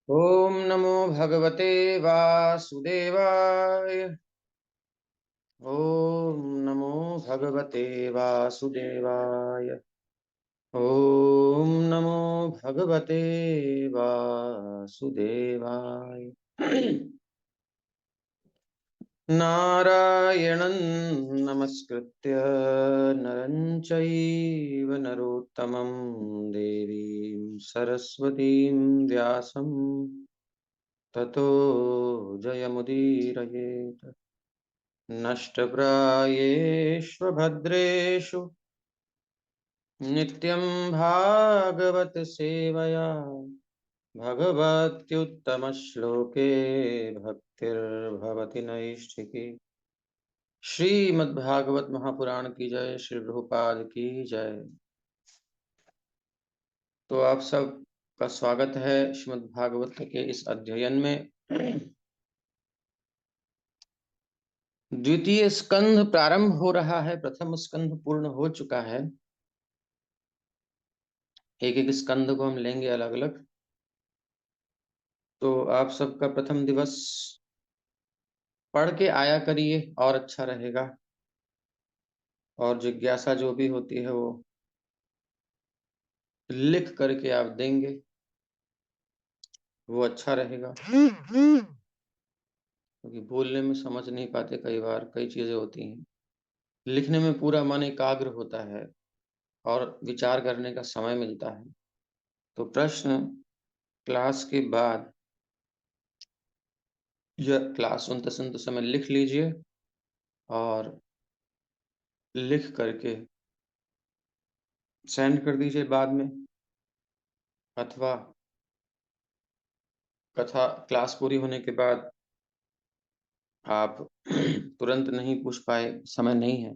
ओम नमो भगवते वासुदेवाय। ओम नमो भगवते वासुदेवाय। ओम नमो भगवते वासुदेवाय। नारायणं नमस्कृत्य नरं चैव नरोत्तमं देवीं सरस्वतीं व्यासं ततो जयमुदीरयेत्। नष्टप्रायेष्वभद्रेषु नित्यं भागवत सेवया भगवत्युत्तमश्लोके भक्तिर्भवति नैष्ठिकी। श्रीमद्भागवत महापुराण की जय। श्री प्रभुपाद की जय। तो आप सब का स्वागत है श्रीमद्भागवत के इस अध्ययन में। द्वितीय स्कंध प्रारंभ हो रहा है। प्रथम स्कंध पूर्ण हो चुका है। एक एक स्कंद को हम लेंगे अलग अलग। तो आप सबका प्रथम दिवस पढ़ के आया करिए और अच्छा रहेगा। और जिज्ञासा जो भी होती है वो लिख करके आप देंगे, वो अच्छा रहेगा। क्योंकि बोलने में समझ नहीं पाते, कई बार कई चीजें होती हैं। लिखने में पूरा मन एकाग्र होता है और विचार करने का समय मिलता है। तो प्रश्न क्लास के बाद या क्लास सुनते सुनते समय लिख लीजिए और लिख करके सेंड कर दीजिए बाद में। अथवा कथा क्लास पूरी होने के बाद आप तुरंत नहीं पूछ पाए, समय नहीं है,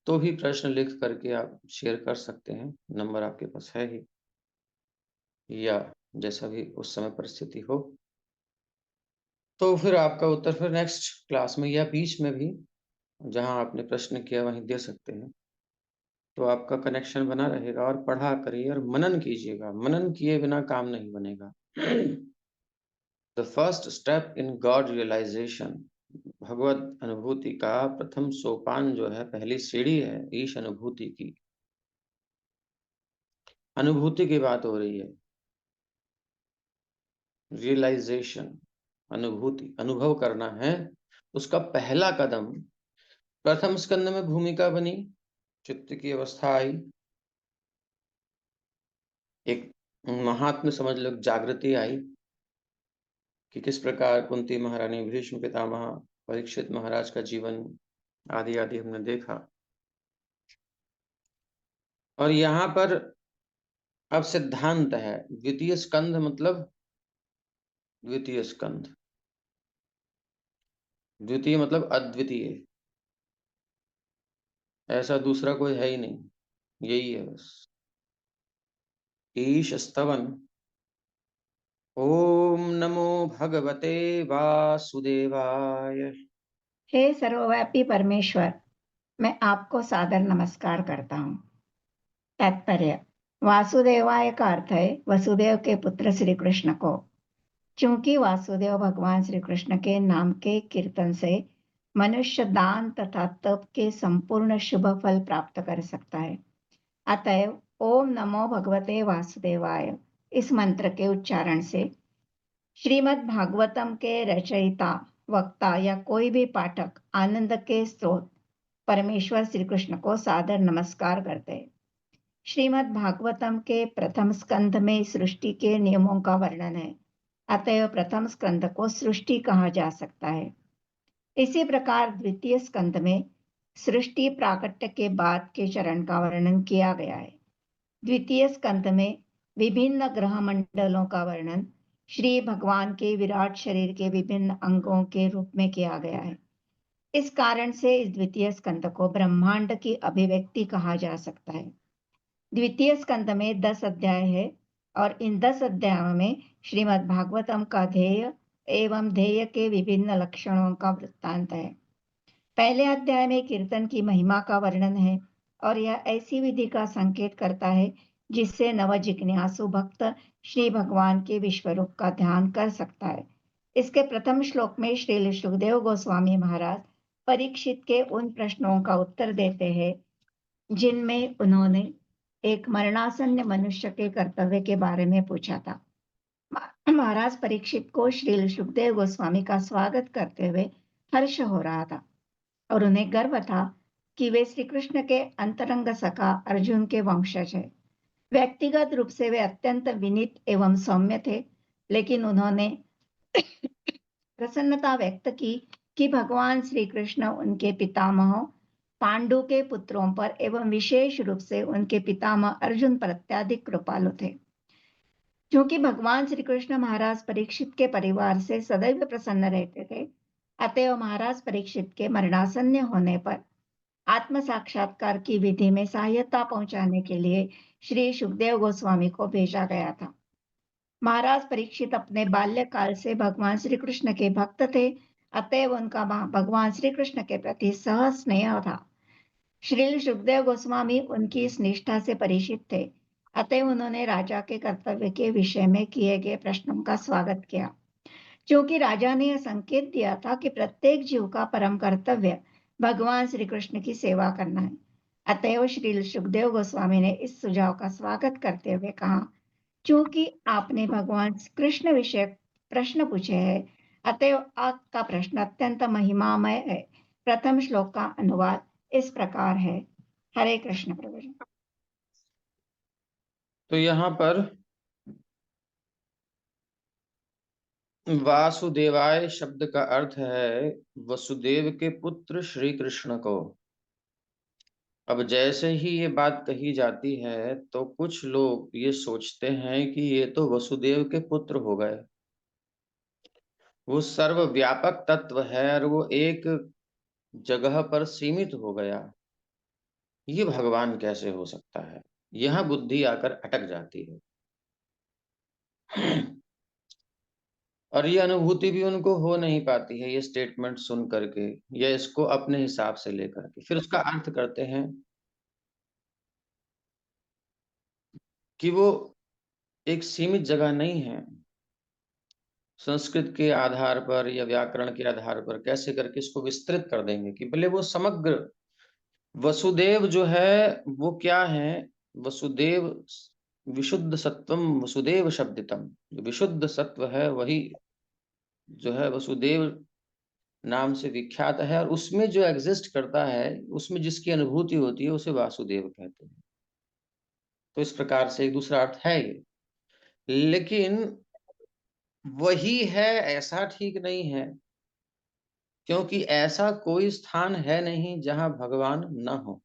तो भी प्रश्न लिख करके आप शेयर कर सकते हैं। नंबर आपके पास है ही, या जैसा भी उस समय परिस्थिति हो। तो फिर आपका उत्तर फिर नेक्स्ट क्लास में या बीच में भी जहां आपने प्रश्न किया वहीं दे सकते हैं। तो आपका कनेक्शन बना रहेगा। और पढ़ा करिए और मनन कीजिएगा। मनन किए बिना काम नहीं बनेगा। The first step in God realisation, भगवत अनुभूति का प्रथम सोपान जो है, पहली सीढ़ी है ईश अनुभूति की। अनुभूति की बात हो रही है। रियलाइजेशन, अनुभूति, अनुभव करना है। उसका पहला कदम प्रथम स्कंद में भूमिका बनी, चित्त की अवस्था आई, एक महात्म समझ लो जागृति आई कि किस प्रकार कुंती महारानी, भीष्म पितामह, परीक्षित महाराज का जीवन आदि आदि हमने देखा। और यहाँ पर अब सिद्धांत है। द्वितीय स्कंध मतलब द्वितीय स्कंध, द्वितीय मतलब अद्वितीय, ऐसा दूसरा कोई है ही नहीं, यही है बस। ईश स्तवन। ओम नमो भगवते वासुदेवाय। हे सर्वव्यापी परमेश्वर, मैं आपको सादर नमस्कार करता हूँ। तात्पर्य: वासुदेवाय का अर्थ है वसुदेव के पुत्र श्री कृष्ण को। चूंकि वासुदेव भगवान श्री कृष्ण के नाम के कीर्तन से मनुष्य दान तथा तप के संपूर्ण शुभ फल प्राप्त कर सकता है, अतएव ओम नमो भगवते वासुदेवाय इस मंत्र के उच्चारण से श्रीमद् भागवतम के रचयिता, वक्ता या कोई भी पाठक आनंद के स्रोत परमेश्वर श्री कृष्ण को सादर नमस्कार करते हैं। श्रीमद् भागवतम के प्रथम स्कंध में सृष्टि के नियमों का वर्णन है, अतएव प्रथम स्कंध को सृष्टि कहा जा सकता है। इसी प्रकार द्वितीय स्कंध में सृष्टि प्राकट्य के बाद के चरण का वर्णन किया गया है। द्वितीय स्कंध में विभिन्न ग्रह मंडलों का वर्णन श्री भगवान के विराट शरीर के विभिन्न अंगों के रूप में किया गया है। इस कारण से इस द्वितीय स्कंद को ब्रह्मांड की अभिव्यक्ति कहा जा सकता है। द्वितीय स्कंद में 10 अध्याय है और इन 10 अध्यायों में श्रीमद् भागवतम का ध्येय एवं ध्येय के विभिन्न लक्षणों का वृत्तांत है। पहले अध्याय में कीर्तन की महिमा का वर्णन है और यह ऐसी विधि का संकेत करता है जिससे नव जिज्ञासु भक्त श्री भगवान के विश्व रूप का ध्यान कर सकता है। इसके प्रथम श्लोक में श्री सुखदेव गोस्वामी महाराज परीक्षित के उन प्रश्नों का उत्तर देते हैं जिनमें उन्होंने एक मरणासन्न मनुष्य के कर्तव्य के बारे में पूछा था। महाराज परीक्षित को श्री सुखदेव गोस्वामी का स्वागत करते हुए हर्ष हो रहा था और उन्हें गर्व था कि वे श्री कृष्ण के अंतरंग सखा अर्जुन के वंशज हैं। व्यक्तिगत रूप से वे अत्यंत विनीत एवं सौम्य थे, लेकिन उन्होंने प्रसन्नता व्यक्त की कि भगवान श्री कृष्ण उनके पितामह पांडु के पुत्रों पर एवं विशेष रूप से उनके पितामह अर्जुन पर अत्यधिक कृपालु थे। क्योंकि भगवान श्री कृष्ण महाराज परीक्षित के परिवार से सदैव प्रसन्न रहते थे, अतएव महाराज परीक्षित के मरणासन्न होने पर आत्म साक्षात्कार की विधि में सहायता पहुंचाने के लिए श्री सुखदेव गोस्वामी को भेजा गया था। महाराज परीक्षित अपने बाल्यकाल से भगवान श्री कृष्ण के भक्त थे, अतएव उनका भगवान श्री कृष्ण के प्रति सहज स्नेह था। श्री सुखदेव गोस्वामी उनकी इस निष्ठा से परिचित थे, अतएव उन्होंने राजा के कर्तव्य के विषय में किए गए प्रश्नों का स्वागत किया। क्योंकि राजा ने यह संकेत दिया था कि प्रत्येक जीव का परम कर्तव्य भगवान श्री कृष्ण की सेवा करना है, अतएव श्री सुखदेव गोस्वामी ने इस सुझाव का स्वागत करते हुए कहा, क्योंकि आपने भगवान कृष्ण विषय प्रश्न पूछे हैं, अतएव आपका प्रश्न अत्यंत महिमामय है। प्रथम श्लोक का अनुवाद इस प्रकार है। हरे कृष्ण प्रभु जी। तो यहाँ पर वासुदेवाय शब्द का अर्थ है वसुदेव के पुत्र श्री कृष्ण को। अब जैसे ही ये बात कही जाती है तो कुछ लोग ये सोचते हैं कि ये तो वसुदेव के पुत्र हो गए, वो सर्वव्यापक तत्व है और वो एक जगह पर सीमित हो गया, ये भगवान कैसे हो सकता है? यहाँ बुद्धि आकर अटक जाती है। और ये अनुभूति भी उनको हो नहीं पाती है ये स्टेटमेंट सुन करके या इसको अपने हिसाब से लेकर के फिर उसका अर्थ करते हैं कि वो एक सीमित जगह नहीं है। संस्कृत के आधार पर या व्याकरण के आधार पर कैसे करके इसको विस्तृत कर देंगे कि भले वो समग्र वसुदेव जो है वो क्या है? वसुदेव विशुद्ध सत्वम वसुदेव शब्दितम, जो विशुद्ध सत्व है वही जो है वसुदेव नाम से विख्यात है और उसमें जो एग्जिस्ट करता है, उसमें जिसकी अनुभूति होती है उसे वासुदेव कहते हैं। तो इस प्रकार से एक दूसरा अर्थ है ये, लेकिन वही है ऐसा ठीक नहीं है, क्योंकि ऐसा कोई स्थान है नहीं जहां भगवान न हो।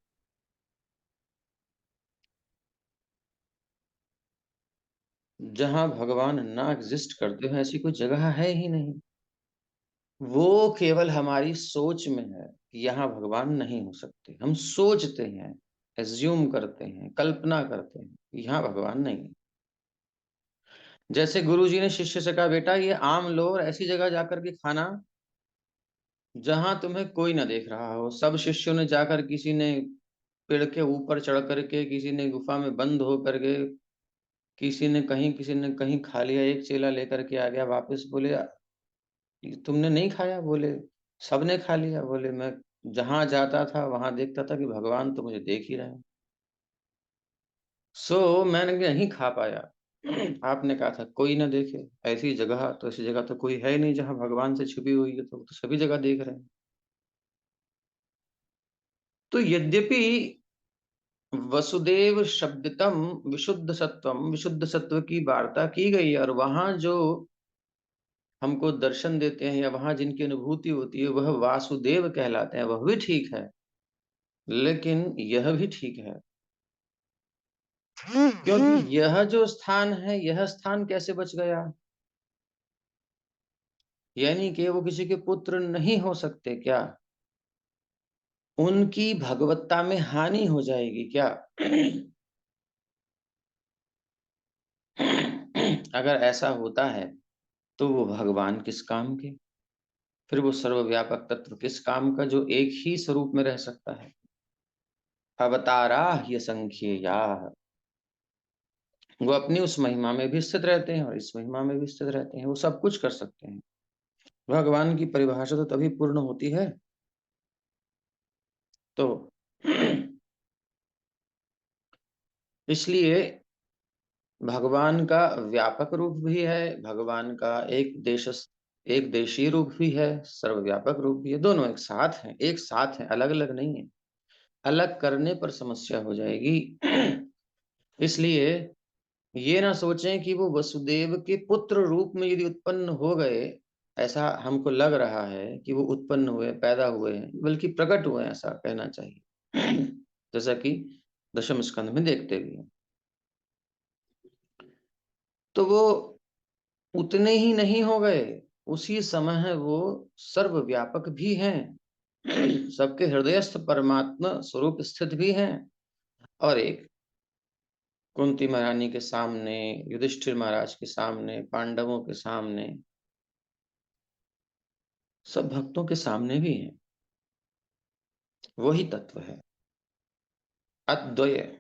जहां भगवान ना एग्जिस्ट करते हो ऐसी कोई जगह है ही नहीं। वो केवल हमारी सोच में है कि यहाँ भगवान नहीं हो सकते। हम सोचते हैं, एज्यूम करते हैं, कल्पना करते हैं, यहाँ भगवान नहीं है। जैसे गुरुजी ने शिष्य से कहा, बेटा ये आम लो और ऐसी जगह जाकर के खाना जहां तुम्हें कोई ना देख रहा हो। सब शिष्यों ने जाकर, किसी ने पेड़ के ऊपर चढ़ करके, किसी ने गुफा में बंद हो करके, किसी ने कहीं खा लिया। एक चेला लेकर के आ गया वापस, बोले तुमने नहीं खाया? बोले सबने खा लिया। बोले मैं जहां जाता था वहां देखता था कि भगवान तो मुझे देख ही रहे हैं, सो मैंने नहीं खा पाया। आपने कहा था कोई ना देखे, ऐसी जगह तो कोई है ही नहीं जहां भगवान से छुपी हुई है, तो सभी जगह देख रहे हैं। तो यद्यपि वसुदेव शब्दतम विशुद्ध सत्व की वार्ता की गई और वहां जो हमको दर्शन देते हैं या वहां जिनकी अनुभूति होती है वह वासुदेव कहलाते हैं, वह भी ठीक है। लेकिन यह भी ठीक है, क्योंकि यह जो स्थान है, यह स्थान कैसे बच गया? यानी कि वो किसी के पुत्र नहीं हो सकते क्या? उनकी भगवत्ता में हानि हो जाएगी क्या? अगर ऐसा होता है तो वो भगवान किस काम के? फिर वो सर्वव्यापक तत्व किस काम का जो एक ही स्वरूप में रह सकता है? अवतारा ह्यसंख्येया, वो अपनी उस महिमा में भी स्थित रहते हैं और इस महिमा में भी स्थित रहते हैं, वो सब कुछ कर सकते हैं। भगवान की परिभाषा तो तभी पूर्ण होती है। तो इसलिए भगवान का व्यापक रूप भी है, भगवान का एक देशीय रूप भी है, सर्वव्यापक रूप भी है, दोनों एक साथ हैं, अलग-अलग नहीं है। अलग करने पर समस्या हो जाएगी। इसलिए ये ना सोचें कि वो वसुदेव के पुत्र रूप में यदि उत्पन्न हो गए, ऐसा हमको लग रहा है कि वो उत्पन्न हुए, पैदा हुए हैं, बल्कि प्रकट हुए हैं, ऐसा कहना चाहिए। जैसा कि दशम स्कंध में देखते भी हैं। तो वो उतने ही नहीं हो गए, उसी समय वो सर्वव्यापक भी हैं। सबके हृदयस्थ परमात्मा स्वरूप स्थित भी हैं और एक कुंती महारानी के सामने, युधिष्ठिर महाराज के सामने, पांडवों के सामने, सब भक्तों के सामने भी हैं। वही तत्व है, अद्वय।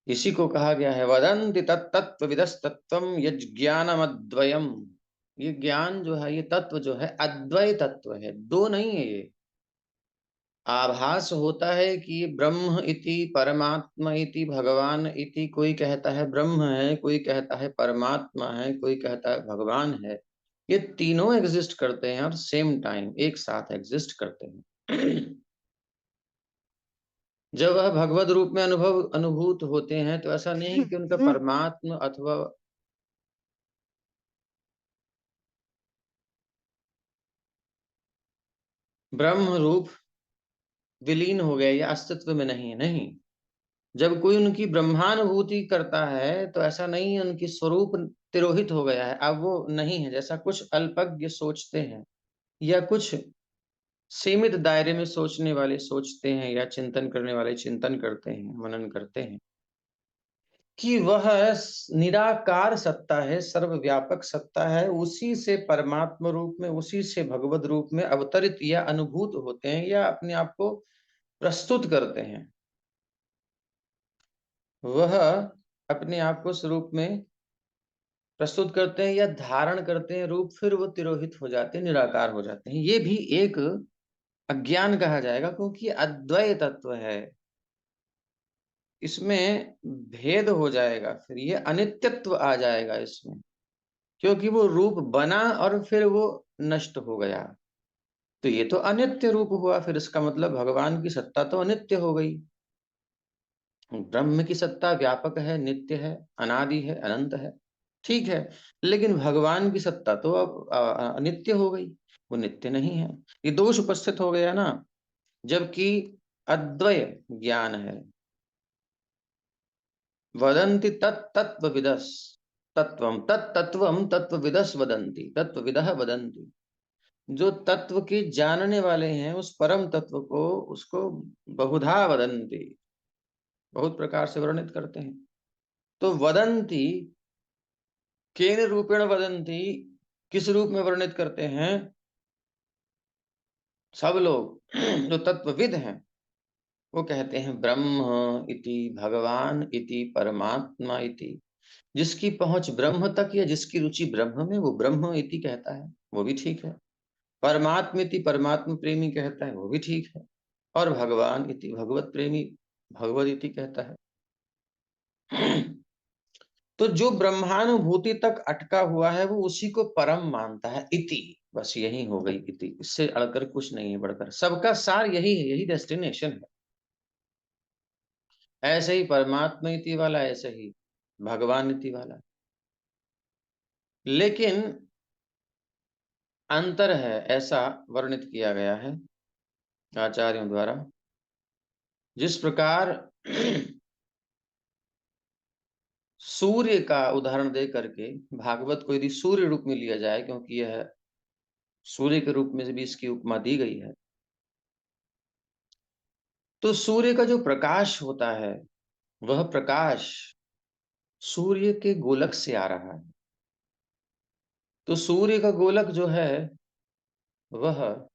इसी को कहा गया है वदन्ति तत्तत्त्वविदस्तत्त्वं यज्ज्ञानमद्वयम्। ये ज्ञान जो है, ये तत्व जो है, अद्वय तत्व है, दो नहीं है ये। आभास होता है कि ब्रह्म इति परमात्मा इति भगवान इति, कोई कहता है ब्रह्म है, कोई कहता है परमात्मा है, कोई कहता है भगवान है। ये तीनों एग्जिस्ट करते हैं और सेम टाइम एक साथ एग्जिस्ट करते हैं। जब वह भगवत रूप में अनुभूत होते हैं तो ऐसा नहीं कि उनका परमात्मा अथवा ब्रह्म रूप विलीन हो गया या अस्तित्व में नहीं है, नहीं। जब कोई उनकी ब्रह्मानुभूति करता है तो ऐसा नहीं है उनकी स्वरूप तिरोहित हो गया है, अब वो नहीं है, जैसा कुछ अल्पज्ञ सोचते हैं या कुछ सीमित दायरे में सोचने वाले सोचते हैं या चिंतन करने वाले चिंतन करते हैं, मनन करते हैं कि वह निराकार सत्ता है, सर्वव्यापक सत्ता है, उसी से परमात्मा रूप में, उसी से भगवत रूप में अवतरित या अनुभूत होते हैं या अपने आप को प्रस्तुत करते हैं। वह अपने आप को स्वरूप में प्रस्तुत करते हैं या धारण करते हैं रूप, फिर वो तिरोहित हो जाते हैं, निराकार हो जाते हैं। ये भी एक अज्ञान कहा जाएगा क्योंकि अद्वय तत्व है। इसमें भेद हो जाएगा, फिर ये अनित्यत्व आ जाएगा इसमें, क्योंकि वो रूप बना और फिर वो नष्ट हो गया। तो ये तो अनित्य रूप हुआ, फिर इसका मतलब भगवान की सत्ता तो अनित्य हो गई। ब्रह्म की सत्ता व्यापक है, नित्य है, अनादि है, अनंत है, ठीक है। लेकिन भगवान की सत्ता तो अब अनित्य हो गई, वो नित्य नहीं है। ये दोष उपस्थित हो गया ना, जबकि अद्वय ज्ञान है। वदन्ति तत्तत्त्वविदः तत्त्वं तत्तत्त्वं तत्त्वविदः वदन्ति, तत्त्वविदः वदन्ति। जो तत्व के जानने वाले हैं उस परम तत्व को, उसको बहुधा वदन्ति, बहुत प्रकार से वर्णित करते हैं। तो वदन्ति केन रूपेण वदन्ति, किस रूप में वर्णित करते हैं? सब लोग जो तत्वविद हैं वो कहते हैं ब्रह्म इति, भगवान इति, परमात्मा इति। जिसकी पहुंच ब्रह्म तक या जिसकी रुचि ब्रह्म में, वो ब्रह्म इति कहता है, वो भी ठीक है। परमात्मा इति, परमात्मा प्रेमी कहता है, वो भी ठीक है। और भगवान इति, भगवत प्रेमी भगवत इति कहता है। तो जो ब्रह्मानुभूति तक अटका हुआ है वो उसी को परम मानता है, इति। बस यही हो गई इति, इससे अड़कर कुछ नहीं है बढ़कर, सबका सार यही है, यही डेस्टिनेशन है। ऐसे ही परमात्मा इति वाला, ऐसे ही भगवान इति वाला। लेकिन अंतर है, ऐसा वर्णित किया गया है आचार्यों द्वारा। जिस प्रकार सूर्य का उदाहरण दे करके भागवत को यदि सूर्य रूप में लिया जाए, क्योंकि यह सूर्य के रूप में भी इसकी उपमा दी गई है, तो सूर्य का जो प्रकाश होता है वह प्रकाश सूर्य के गोलक से आ रहा है। तो सूर्य का गोलक जो है वह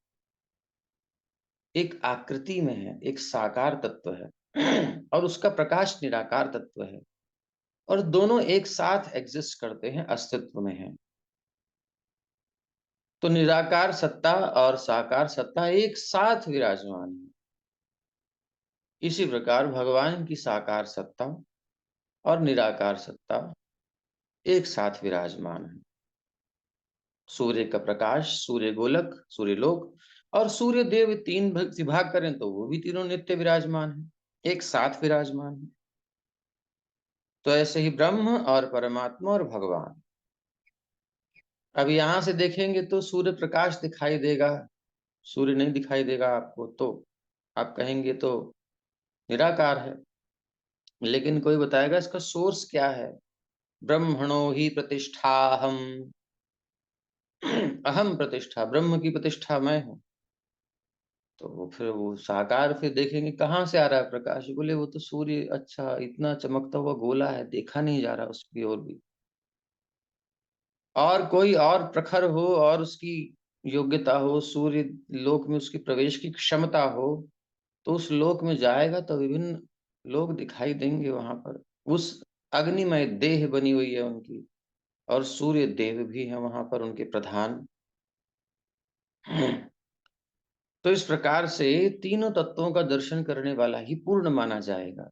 एक आकृति में है, एक साकार तत्व है, और उसका प्रकाश निराकार तत्व है। और दोनों एक साथ एग्जिस्ट करते हैं, अस्तित्व में हैं। तो निराकार सत्ता और साकार सत्ता एक साथ विराजमान है। इसी प्रकार भगवान की साकार सत्ता और निराकार सत्ता एक साथ विराजमान है। सूर्य का प्रकाश, सूर्य गोलक, सूर्य लोक और सूर्य देव तीन विभाग करें तो वो भी तीनों नित्य विराजमान है, एक साथ विराजमान है। तो ऐसे ही ब्रह्म और परमात्मा और भगवान। अब यहां से देखेंगे तो सूर्य प्रकाश दिखाई देगा, सूर्य नहीं दिखाई देगा आपको, तो आप कहेंगे तो निराकार है। लेकिन कोई बताएगा इसका सोर्स क्या है। ब्रह्मणो ही प्रतिष्ठा हम, अहम प्रतिष्ठा, ब्रह्म की प्रतिष्ठा मैं हूं। तो फिर वो साकार फिर देखेंगे कहाँ से आ रहा है प्रकाश, बोले वो तो सूर्य, अच्छा इतना चमकता हुआ गोला है, देखा नहीं जा रहा उसकी ओर भी। और कोई और प्रखर हो और उसकी योग्यता हो, सूर्य लोक में उसकी प्रवेश की क्षमता हो, तो उस लोक में जाएगा तो विभिन्न लोग दिखाई देंगे वहां पर। उस अग्निमय देह बनी हुई है उनकी, और सूर्य देव भी है वहां पर उनके प्रधान। तो इस प्रकार से तीनों तत्वों का दर्शन करने वाला ही पूर्ण माना जाएगा।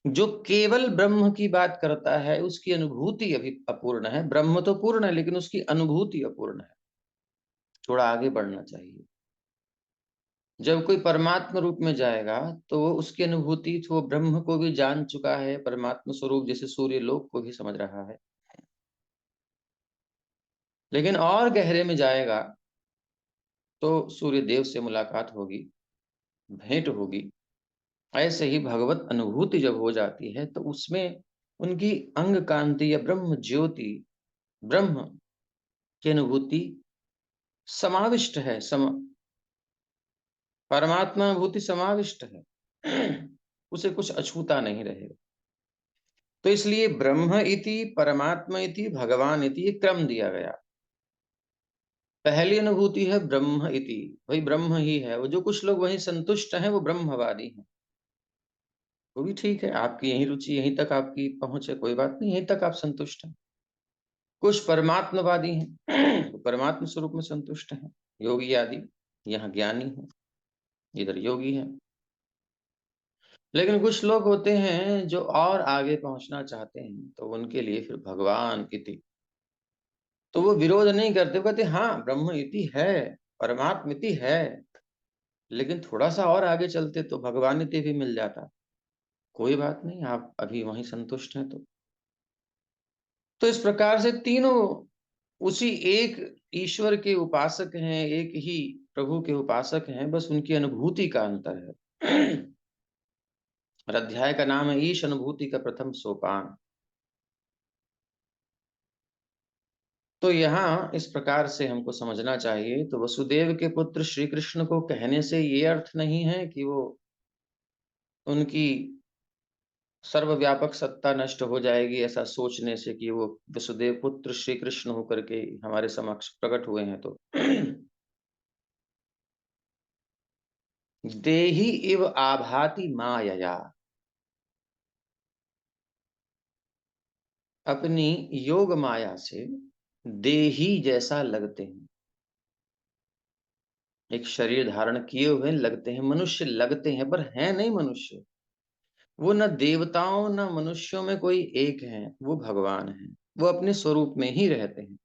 जो केवल ब्रह्म की बात करता है उसकी अनुभूति अभी अपूर्ण है। ब्रह्म तो पूर्ण है लेकिन उसकी अनुभूति अपूर्ण है, थोड़ा आगे बढ़ना चाहिए। जब कोई परमात्मा रूप में जाएगा तो उसकी अनुभूति तो वो ब्रह्म को भी जान चुका है, परमात्मा स्वरूप जैसे सूर्य लोक को भी समझ रहा है। लेकिन और गहरे में जाएगा तो सूर्य देव से मुलाकात होगी, भेंट होगी। ऐसे ही भगवत अनुभूति जब हो जाती है तो उसमें उनकी अंग कांति या ब्रह्म ज्योति, ब्रह्म की अनुभूति समाविष्ट है। परमात्मा अनुभूति समाविष्ट है। उसे कुछ अछूता नहीं रहेगा। तो इसलिए ब्रह्म इति, परमात्मा इति, भगवान इति ये क्रम दिया गया। पहली अनुभूति है ब्रह्म इति, वही ब्रह्म ही है। वो जो कुछ लोग वही संतुष्ट हैं वो ब्रह्मवादी हैं। वो भी ठीक है, आपकी यही रुचि, यहीं तक आपकी पहुंच है, कोई बात नहीं, यहीं तक आप संतुष्ट हैं। कुछ परमात्मवादी हैं, वो परमात्म स्वरूप में संतुष्ट हैं, योगी आदि। यहाँ ज्ञानी है, इधर योगी है। लेकिन कुछ लोग होते हैं जो और आगे पहुंचना चाहते हैं, तो उनके लिए फिर भगवान इति, तो वो विरोध नहीं करते, वो कहते हाँ ब्रह्म इति है, परमात्म इति है, लेकिन थोड़ा सा और आगे चलते तो भगवान इति भी मिल जाता। कोई बात नहीं, आप अभी वहीं संतुष्ट हैं। तो इस प्रकार से तीनों उसी एक ईश्वर के उपासक हैं, एक ही प्रभु के उपासक हैं, बस उनकी अनुभूति का अंतर है। और अध्याय का नाम है ईश अनुभूति का प्रथम सोपान। तो यहाँ इस प्रकार से हमको समझना चाहिए। तो वसुदेव के पुत्र श्री कृष्ण को कहने से ये अर्थ नहीं है कि वो उनकी सर्वव्यापक सत्ता नष्ट हो जाएगी, ऐसा सोचने से कि वो वसुदेव पुत्र श्री कृष्ण होकर के हमारे समक्ष प्रकट हुए हैं। तो देहि इव आभाति मायया, अपनी योग माया से देही जैसा लगते हैं। एक शरीर धारण किए हुए लगते हैं, मनुष्य लगते हैं, पर है नहीं मनुष्य। वो न देवताओं न मनुष्यों में कोई एक है, वो भगवान है। वो अपने स्वरूप में ही रहते हैं,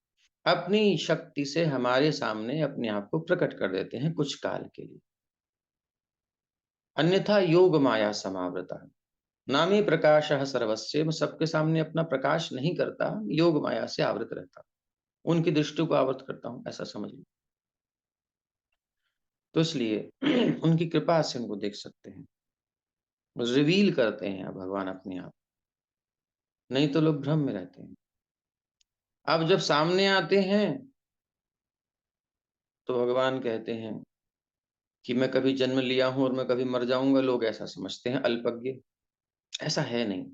अपनी शक्ति से हमारे सामने अपने आप को प्रकट कर देते हैं कुछ काल के लिए। अन्यथा योग माया समावृता, नामी प्रकाश सर्वस्व, मैं सबके सामने अपना प्रकाश नहीं करता, योग माया से आवृत रहता, उनकी दृष्टि को आवृत करता हूं, ऐसा समझ लो। तो इसलिए उनकी कृपा से उनको देख सकते हैं, रिवील करते हैं भगवान अपने आप, नहीं तो लोग भ्रम में रहते हैं। अब जब सामने आते हैं तो भगवान कहते हैं कि मैं कभी जन्म लिया हूं और मैं कभी मर जाऊंगा। लोग ऐसा समझते हैं, अल्पज्ञ। ऐसा है नहीं,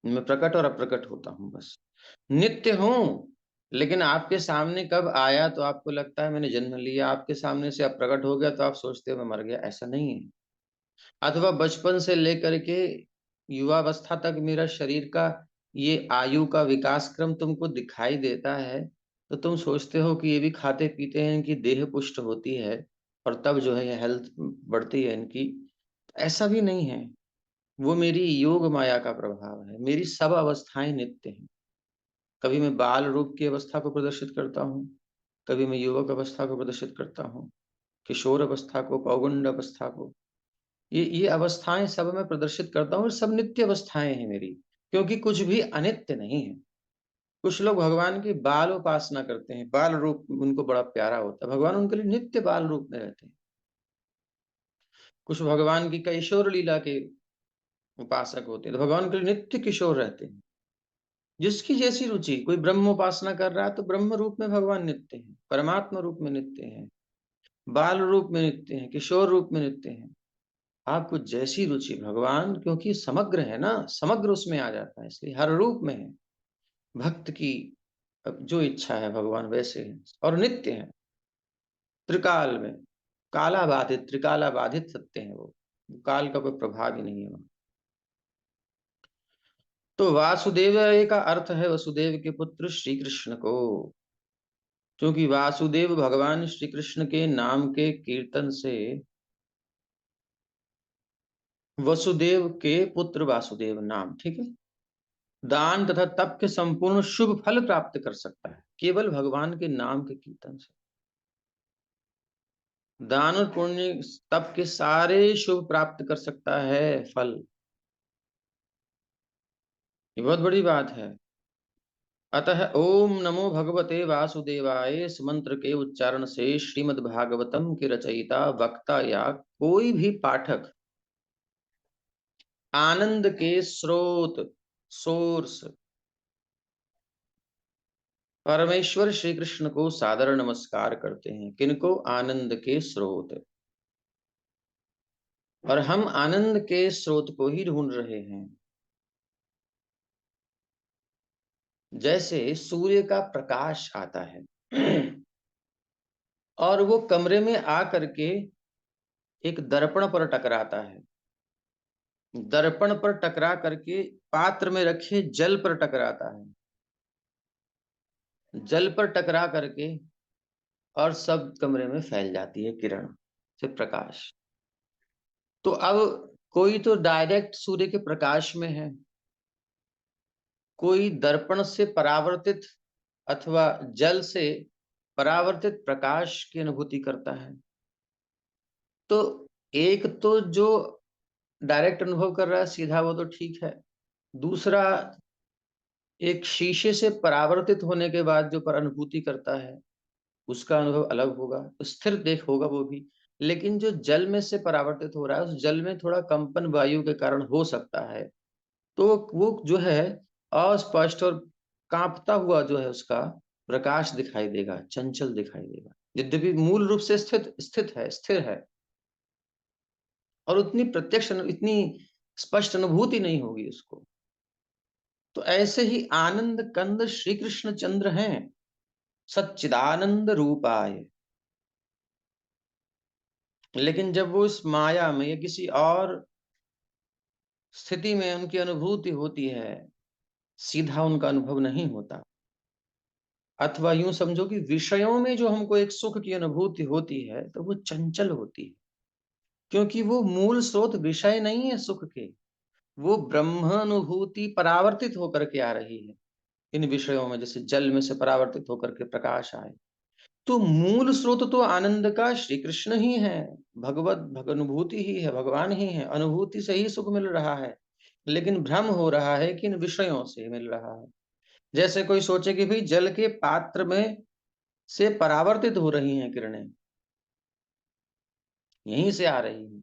मैं प्रकट और अप्रकट होता हूं, बस नित्य हूं। लेकिन आपके सामने कब आया तो आपको लगता है मैंने जन्म लिया, आपके सामने से अब प्रकट हो गया तो आप सोचते हो मैं मर गया। ऐसा नहीं है। अथवा बचपन से लेकर के युवावस्था तक मेरा शरीर का ये आयु का विकास क्रम तुमको दिखाई देता है, तो तुम सोचते हो कि ये भी खाते-पीते हैं, इनकी देह पुष्ट होती है और तब जो है ये हेल्थ बढ़ती है इनकी। ऐसा भी नहीं है। वो मेरी योग माया का प्रभाव है। मेरी सब अवस्थाएँ नित्य हैं। कभी मैं बाल रूप की अवस्था को प्रदर्शित करता हूँ, कभी मैं युवक अवस्था को प्रदर्शित करता हूँ, किशोर अवस्था को, पौगंड अवस्था को। ये अवस्थाएँ सब मैं प्रदर्शित करता हूँ और सब नित्य अवस्थाएँ हैं मेरी, क्योंकि कुछ भी अनित्य नहीं है। कुछ लोग भगवान की बाल उपासना करते हैं, बाल रूप उनको बड़ा प्यारा होता है, भगवान उनके लिए नित्य बाल रूप में रहते हैं। कुछ भगवान की किशोर लीला के उपासक होते हैं, तो भगवान के लिए नित्य किशोर रहते हैं। जिसकी जैसी रुचि, कोई ब्रह्म उपासना कर रहा है तो ब्रह्म रूप में भगवान नित्य हैं, परमात्मा रूप में नित्य हैं, बाल रूप में नित्य हैं, किशोर रूप में नित्य हैं। आपको जैसी रुचि भगवान, क्योंकि समग्र है ना, समग्र उसमें आ जाता है, इसलिए हर रूप में है। भक्त की जो इच्छा है भगवान वैसे है और नित्य है, त्रिकाल में। कालाबाधित, त्रिकालाबाधित सत्य है वो। काल का कोई प्रभाव ही नहीं है वहाँ। तो वासुदेव का अर्थ है वसुदेव के पुत्र श्री कृष्ण को। क्योंकि वासुदेव भगवान श्री कृष्ण के नाम के कीर्तन से वसुदेव के पुत्र वासुदेव नाम, ठीक है, दान तथा तप के संपूर्ण शुभ फल प्राप्त कर सकता है केवल भगवान के नाम के कीर्तन से। दान और पुण्य तप के सारे शुभ प्राप्त कर सकता है फल। ये बहुत बड़ी बात है। अतः ओम नमो भगवते वासुदेवाय इस मंत्र के उच्चारण से श्रीमद् भागवतम के रचयिता, वक्ता या कोई भी पाठक आनंद के स्रोत, सोर्स परमेश्वर श्री कृष्ण को सादर नमस्कार करते हैं। किनको? आनंद के स्रोत। और हम आनंद के स्रोत को ही ढूंढ रहे हैं। जैसे सूर्य का प्रकाश आता है और वो कमरे में आ करके एक दर्पण पर टकराता है, दर्पण पर टकरा करके पात्र में रखे जल पर टकराता है, जल पर टकरा करके और सब कमरे में फैल जाती है किरण से प्रकाश। तो अब कोई तो डायरेक्ट सूर्य के प्रकाश में है, कोई दर्पण से परावर्तित अथवा जल से परावर्तित प्रकाश की अनुभूति करता है। तो एक तो जो डायरेक्ट अनुभव कर रहा है सीधा, वो तो ठीक है। दूसरा, एक शीशे से परावर्तित होने के बाद जो पर अनुभूति करता है, उसका अनुभव अलग होगा, स्थिर देख होगा वो भी। लेकिन जो जल में से परावर्तित हो रहा है, उस जल में थोड़ा कंपन वायु के कारण हो सकता है, तो वो जो है अस्पष्ट और कांपता हुआ जो है उसका प्रकाश दिखाई देगा, चंचल दिखाई देगा। यद्यपि मूल रूप से स्थित स्थित है, स्थिर है और उतनी प्रत्यक्ष इतनी स्पष्ट अनुभूति नहीं होगी उसको। तो ऐसे ही आनंद कंद श्री कृष्ण चंद्र हैं, सच्चिदानंद रूपाय। लेकिन जब वो इस माया में या किसी और स्थिति में उनकी अनुभूति होती है, सीधा उनका अनुभव नहीं होता। अथवा यूं समझो कि विषयों में जो हमको एक सुख की अनुभूति होती है, तो वो चंचल होती है, क्योंकि वो मूल स्रोत विषय नहीं है सुख के। वो ब्रह्म अनुभूति परावर्तित होकर के आ रही है इन विषयों में, जैसे जल में से परावर्तित होकर के प्रकाश आए। तो मूल स्रोत तो आनंद का श्री कृष्ण ही है, भगवत अनुभूति ही है, भगवान ही है। अनुभूति से ही सुख मिल रहा है, लेकिन भ्रम हो रहा है कि इन विषयों से मिल रहा है। जैसे कोई सोचे कि भाई जल के पात्र में से परावर्तित हो रही हैं किरणें, यहीं से आ रही हैं,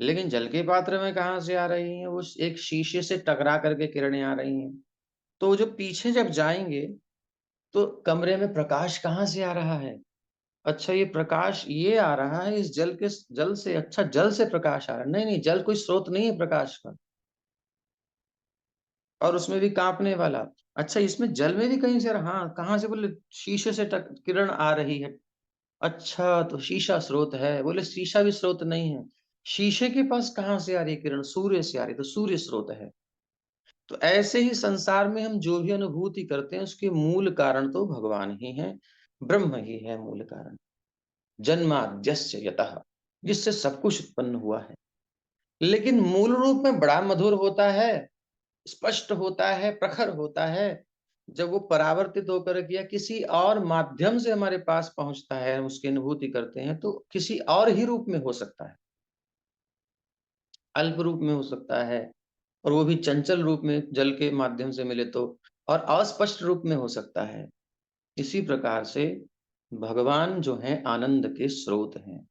लेकिन जल के पात्र में कहाँ से आ रही हैं? वो एक शीशे से टकरा करके किरणें आ रही हैं। तो जो पीछे जब जाएंगे तो कमरे में प्रकाश कहाँ से आ रहा है? अच्छा, ये प्रकाश ये आ रहा है इस जल से। अच्छा, जल से प्रकाश आ रहा है। नहीं नहीं, जल कोई स्रोत नहीं है प्रकाश का, और उसमें भी कांपने वाला। अच्छा, इसमें जल में भी कहीं से हाँ, कहाँ से? बोले शीशे से किरण आ रही है। अच्छा, तो शीशा स्रोत है। बोले शीशा भी स्रोत नहीं है। शीशे के पास कहाँ से आ रही है किरण? सूर्य से आ रही है, तो सूर्य स्रोत है। तो ऐसे ही संसार में हम जो भी अनुभूति करते हैं उसके मूल कारण तो भगवान ही हैं, ब्रह्म ही है मूल कारण। जन्माद्यस्य यतः, जिससे सब कुछ उत्पन्न हुआ है। लेकिन मूल रूप में बड़ा मधुर होता है, स्पष्ट होता है, प्रखर होता है, जब वो परावर्तित होकर के या किसी और माध्यम से हमारे पास पहुँचता है, हम उसकी अनुभूति करते हैं, तो किसी और ही रूप में हो सकता है। अल्प रूप में हो सकता है, और वो भी चंचल रूप में जल के माध्यम से मिले तो, और अस्पष्ट रूप में हो सकता है। इसी प्रकार से भगवान जो हैं आनंद के स्रोत हैं।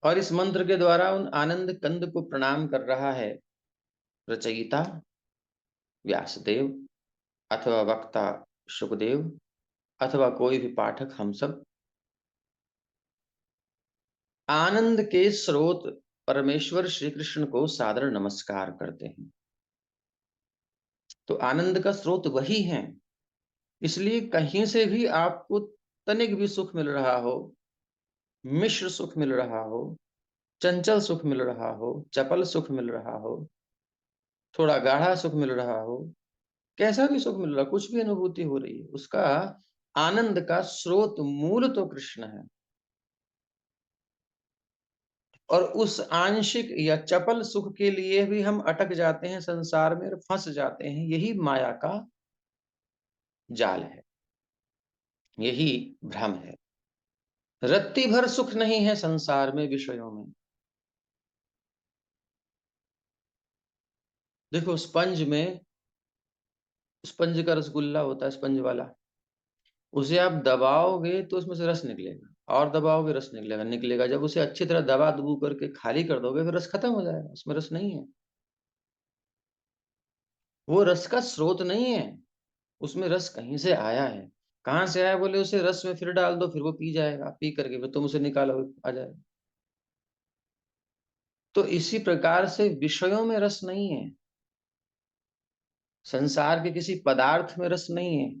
और इस मंत्र के द्वारा उन आनंद कंद को प्रणाम कर रहा है रचयिता व्यासदेव, अथवा वक्ता शुकदेव, अथवा कोई भी पाठक, हम सब आनंद के स्रोत परमेश्वर श्री कृष्ण को सादर नमस्कार करते हैं। तो आनंद का स्रोत वही है। इसलिए कहीं से भी आपको तनिक भी सुख मिल रहा हो, मिश्र सुख मिल रहा हो, चंचल सुख मिल रहा हो, चपल सुख मिल रहा हो, थोड़ा गाढ़ा सुख मिल रहा हो, कैसा भी सुख मिल रहा हो, कुछ भी अनुभूति हो रही है, उसका आनंद का स्रोत मूल तो कृष्ण है। और उस आंशिक या चपल सुख के लिए भी हम अटक जाते हैं संसार में और फंस जाते हैं। यही माया का जाल है, यही भ्रम है। रत्ती भर सुख नहीं है संसार में, विषयों में। देखो स्पंज में, स्पंज का रसगुल्ला होता है स्पंज वाला, उसे आप दबाओगे तो उसमें से रस निकलेगा, और दबाओगे रस निकलेगा निकलेगा। जब उसे अच्छी तरह दबा दबू करके खाली कर दोगे, फिर रस खत्म हो जाएगा, उसमें रस नहीं है। वो रस का स्रोत नहीं है, उसमें रस कहीं से आया है। कहाँ से आया बोले, उसे रस में फिर डाल दो, फिर वो पी जाएगा, पी करके फिर तुम उसे निकालो, आ जाएगा। तो इसी प्रकार से विषयों में रस नहीं है, संसार के किसी पदार्थ में रस नहीं है।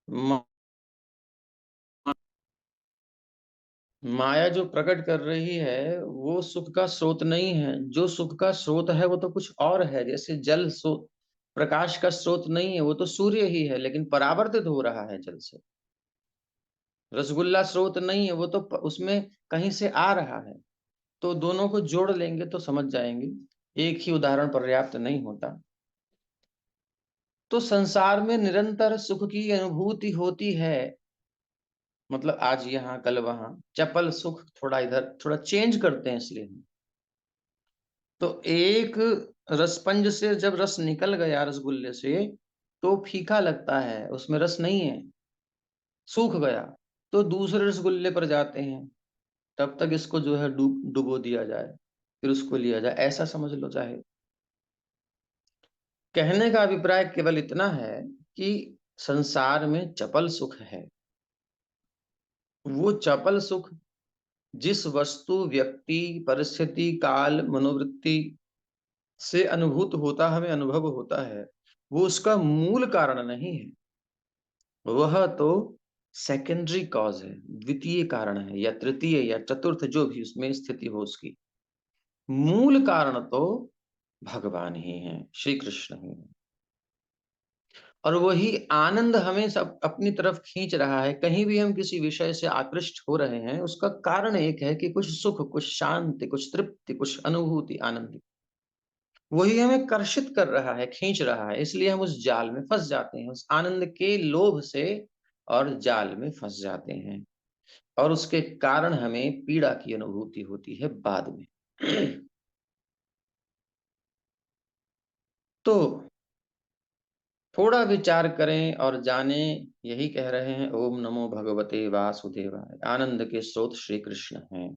मा- माया जो प्रकट कर रही है वो सुख का स्रोत नहीं है। जो सुख का स्रोत है वो तो कुछ और है। जैसे जल स्रोत प्रकाश का स्रोत नहीं है, वो तो सूर्य ही है, लेकिन परावर्तित हो रहा है जल से। रसगुल्ला स्रोत नहीं है, वो तो उसमें कहीं से आ रहा है। तो दोनों को जोड़ लेंगे तो समझ जाएंगे, एक ही उदाहरण पर्याप्त नहीं होता। तो संसार में निरंतर सुख की अनुभूति होती है, मतलब आज यहाँ कल वहां, चपल सुख थोड़ा इधर, थोड़ा चेंज करते हैं इसलिए हम। तो एक रसपंज से जब रस निकल गया रसगुल्ले से, तो फीका लगता है, उसमें रस नहीं है, सूख गया। तो दूसरे रसगुल्ले पर जाते हैं, तब तक इसको जो है डुबो दिया जाए, फिर उसको लिया जाए, ऐसा समझ लो चाहे। कहने का अभिप्राय केवल इतना है कि संसार में चपल सुख है। वो चपल सुख जिस वस्तु, व्यक्ति, परिस्थिति, काल, मनोवृत्ति से अनुभूत होता, हमें अनुभव होता है, वो उसका मूल कारण नहीं है। वह तो सेकेंडरी कॉज है, द्वितीय कारण है, या तृतीय या चतुर्थ, जो भी उसमें स्थिति हो उसकी। मूल कारण तो भगवान ही है, श्री कृष्ण ही है। और वही आनंद हमें सब अपनी तरफ खींच रहा है। कहीं भी हम किसी विषय से आकृष्ट हो रहे हैं, उसका कारण एक है कि कुछ सुख, कुछ शांति, कुछ तृप्ति, कुछ अनुभूति, आनंद, वही हमें कर्षित कर रहा है, खींच रहा है। इसलिए हम उस जाल में फंस जाते हैं, उस आनंद के लोभ से, और जाल में फंस जाते हैं। और उसके कारण हमें पीड़ा की अनुभूति होती है बाद में। तो थोड़ा विचार करें और जानें, यही कह रहे हैं, ओम नमो भगवते वासुदेवाय। आनंद के स्रोत श्री कृष्ण हैं।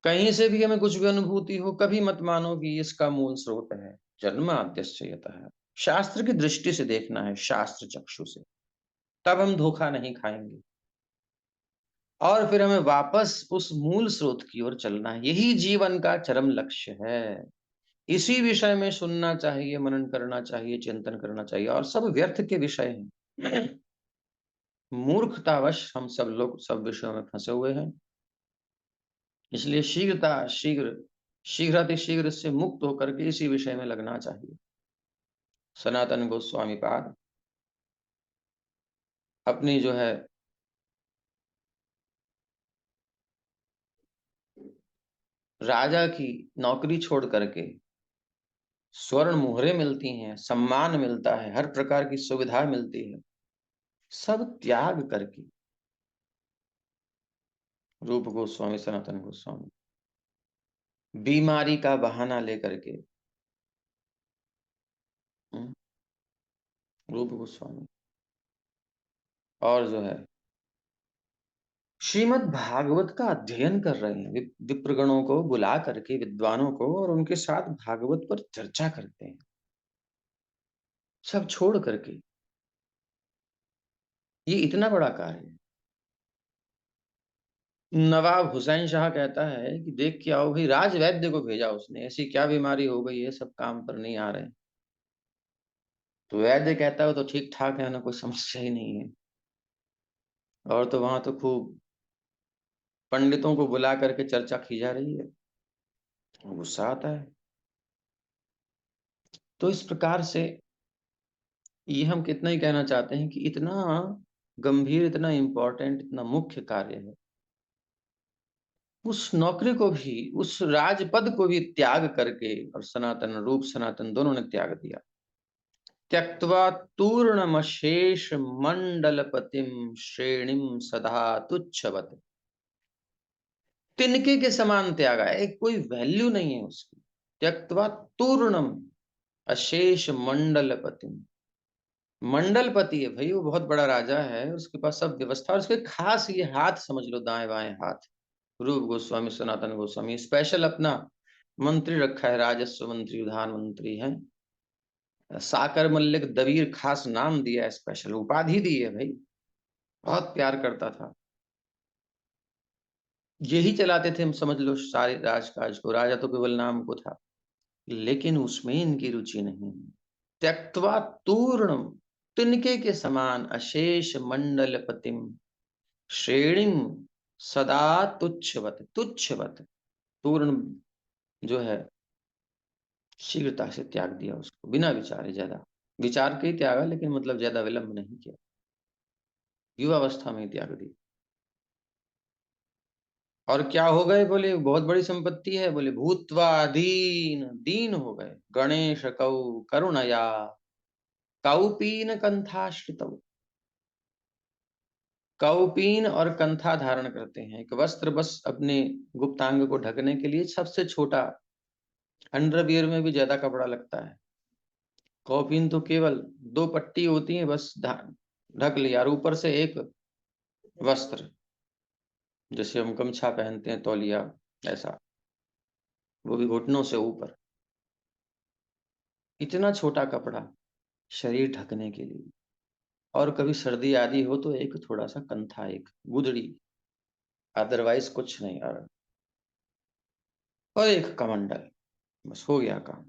कहीं से भी हमें कुछ भी अनुभूति हो, कभी मत मानो कि इसका मूल स्रोत है। जन्माद्यस्य यतः, शास्त्र की दृष्टि से देखना है, शास्त्र चक्षु से, तब हम धोखा नहीं खाएंगे। और फिर हमें वापस उस मूल स्रोत की ओर चलना है। यही जीवन का चरम लक्ष्य है। इसी विषय में सुनना चाहिए, मनन करना चाहिए, चिंतन करना चाहिए, और सब व्यर्थ के विषय हैं। मूर्खतावश हम सब लोग सब विषयों में फंसे हुए हैं। इसलिए शीघ्रातिशीघ्र इससे मुक्त होकर के इसी विषय में लगना चाहिए। सनातन गोस्वामी पाद अपनी जो है राजा की नौकरी छोड़ करके स्वर्ण मुहरें मिलती हैं, सम्मान मिलता है, हर प्रकार की सुविधा मिलती है, सब त्याग करके रूप गोस्वामी, सनातन गोस्वामी बीमारी का बहाना लेकर के रूप गोस्वामी और जो है श्रीमद् भागवत का अध्ययन कर रहे हैं, विप्रगणों को बुला करके, विद्वानों को, और उनके साथ भागवत पर चर्चा करते हैं, सब छोड़ करके। ये इतना बड़ा कार्य है। नवाब हुसैन शाह कहता है कि देख के आओ भाई, राज वैद्य को भेजा उसने, ऐसी क्या बीमारी हो गई है, सब काम पर नहीं आ रहे। तो वैद्य कहता है तो ठीक ठाक है ना, कोई समस्या ही नहीं है। और तो वहां तो खूब पंडितों को बुला करके चर्चा की जा रही है, गुस्सा आता है। तो इस प्रकार से ये हम कितना ही कहना चाहते हैं कि इतना गंभीर, इतना इम्पोर्टेंट, इतना मुख्य कार्य है, उस नौकरी को भी, उस राजपद को भी त्याग करके, और सनातन रूप सनातन दोनों ने त्याग दिया। त्यक्त्वा तूर्णमशेष मंडलपतिम श्रेणीम सदा तुच्छवत। तिनके के समान त्यागा है, कोई वैल्यू नहीं है उसकी। त्यक्त्वा तूर्णम अशेष मंडलपतिम, मंडलपति है भाई, वो बहुत बड़ा राजा है, उसके पास सब व्यवस्था, और उसके खास ये हाथ समझ लो, दाएं बाएं हाथ। रूप गोस्वामी, सनातन गोस्वामी स्पेशल अपना मंत्री रखा है, राजस्व मंत्री, उद्यान मंत्री है, साकर मल्लिक दबीर, खास नाम दिया है, स्पेशल उपाधि दी है भाई, बहुत प्यार करता था। यही चलाते थे, हम समझ लो सारे राजकाज को, राजा तो केवल नाम को था, लेकिन उसमें इनकी रुचि नहीं है। त्यक्त्वा तूर्णम, तिनके के समान अशेष मंडलपतिम श्रेणीम सदा तुच्छवत, तुच्छवत, पूर्ण जो है शीघ्रता से त्याग दिया उसको, बिना विचारे, ज्यादा विचार के ही त्यागा, लेकिन मतलब ज्यादा विलंब नहीं किया, युवावस्था में ही त्याग दी। और क्या हो गए, बोले बहुत बड़ी संपत्ति है, बोले भूतवा दीन, दीन हो गए। गणेश कौ करुणया कौपीन कंथाश्रितौ, कौपीन और कंथा धारण करते हैं, एक वस्त्र बस अपने गुप्तांग को ढकने के लिए, सबसे छोटा, अंडरवियर में भी ज्यादा कपड़ा लगता है। कौपीन तो केवल दो पट्टी होती है, बस ढक लिया, और ऊपर से एक वस्त्र, जैसे हम गमछा पहनते हैं, तौलिया, ऐसा, वो भी घुटनों से ऊपर, इतना छोटा कपड़ा शरीर ढकने के लिए। और कभी सर्दी आदि हो तो एक थोड़ा सा कंथा, एक गुदड़ी, अदरवाइज कुछ नहीं। और एक कमंडल, बस हो गया काम।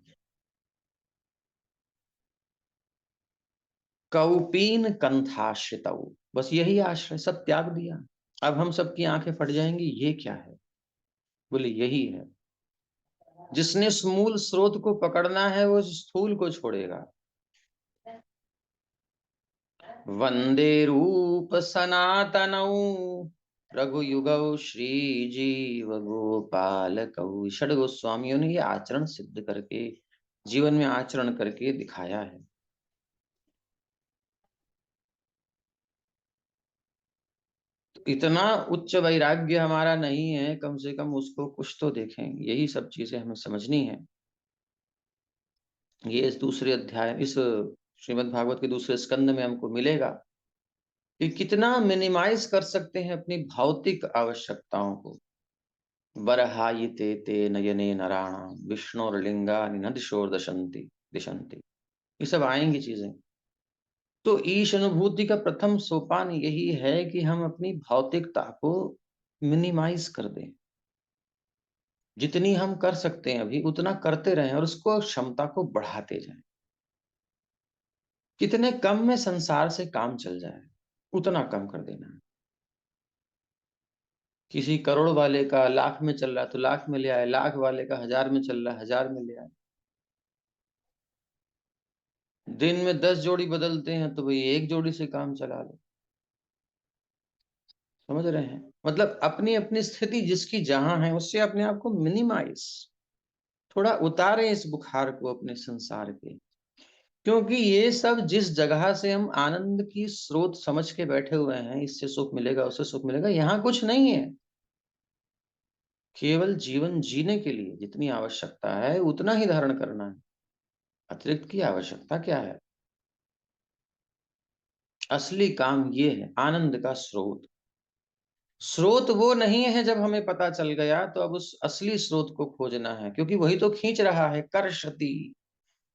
कौपीन कंथाश्रितौ, बस यही आश्रय, सब त्याग दिया। अब हम सबकी आंखें फट जाएंगी, ये क्या है, बोले यही है। जिसने मूल स्रोत को पकड़ना है, वो स्थूल को छोड़ेगा। वंदे रूप सनातनौ रघुयुगौ श्री जीव गोपाल कौ। षड गोस्वामियों ने ये आचरण सिद्ध करके, जीवन में आचरण करके दिखाया है। तो इतना उच्च वैराग्य हमारा नहीं है, कम से कम उसको कुछ तो देखें, यही सब चीजें हमें समझनी है। ये इस दूसरे अध्याय, इस श्रीमद् भागवत के दूसरे स्कंद में हमको मिलेगा कि कितना मिनिमाइज कर सकते हैं अपनी भौतिक आवश्यकताओं को। बरहायिते ते नयने नराणाम विष्णुर्लिंगानि न दिशोर दशंति दिशंति, ये सब आएंगी चीजें। तो ईश अनुभूति का प्रथम सोपान यही है कि हम अपनी भौतिकता को मिनिमाइज कर दें, जितनी हम कर सकते हैं अभी उतना करते रहें, और उसको क्षमता को बढ़ाते जाएं। कितने कम में संसार से काम चल जाए, उतना कम कर देना है। किसी करोड़ वाले का लाख में चल रहा है तो लाख में ले आए, लाख वाले का 1000 में चल रहा है 1000 में ले आए। दिन में 10 जोड़ी बदलते हैं तो भाई एक जोड़ी से काम चला लो। समझ रहे हैं? मतलब अपनी अपनी स्थिति जिसकी जहां है उससे अपने आप को मिनिमाइज, थोड़ा उतारें इस बुखार को अपने संसार के। क्योंकि ये सब जिस जगह से हम आनंद की स्रोत समझ के बैठे हुए हैं, इससे सुख मिलेगा उससे सुख मिलेगा, यहाँ कुछ नहीं है। केवल जीवन जीने के लिए जितनी आवश्यकता है उतना ही धारण करना है, अतिरिक्त की आवश्यकता क्या है? असली काम ये है आनंद का स्रोत। स्रोत वो नहीं है जब हमें पता चल गया तो अब उस असली स्रोत को खोजना है, क्योंकि वही तो खींच रहा है कर्षति।